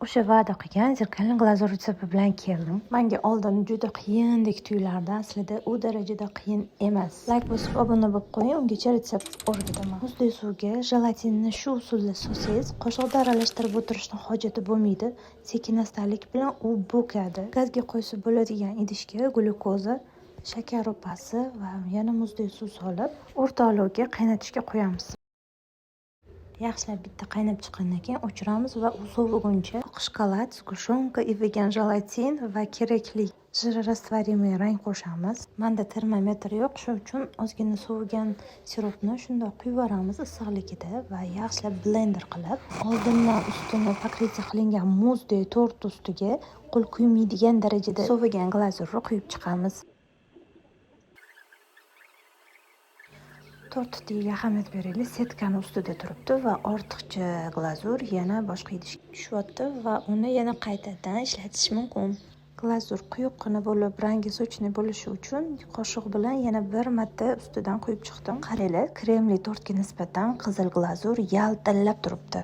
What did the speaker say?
O'sha va'da qilgan zirkalli glazur retsepti bilan keldim. Menga oldin juda qiyindek tuyulardi, aslida u darajada qiyin emas. Like bosib obuna bo'lib qo'ying, ungacha retsept o'rgataman. Muzli suvga jelatinni shu usulda solsangiz, qo'shig'da aralashtirib o'tirishni hojati bo'lmaydi. Sekin-astalik bilan u bo'kadi. Gazga qo'ysa bo'ladigan idishga glyukoza, shakar upasi va yana muzli suv solib, o'rta olovga qaynatishga qo'yamiz. Yaxshilab bitta qaynab chiqqandan keyin o'chiramiz va u soviguncha oq shokolad, sgushenka, ivigan jelatin va kerakli jирорастворимый rang qo'shamiz. Menda termometr yo'q, shuning uchun ozgina sovigan siropni shundoq quyib yuboramiz issiqligida va yaxshilab blender qilib, oldindan ustini покрытие qilingan muzdek tort ustiga qo'l kuymaydigan darajada sovigan glazurni quyib chiqamiz. Tortiga ahamiyat beraylik, setkani ustida turibdi va ortiqcha glazur yana boshqa idishga tushyapti va uni yana qaytadan ishlatish mumkin. Glazur quyuqqina bo'lib, rangi sochli bo'lishi uchun qoshiq bilan yana bir marta ustidan quyib chiqdim. Qaranglar, kremli tortga nisbatan qizil glazur yaltillab turibdi.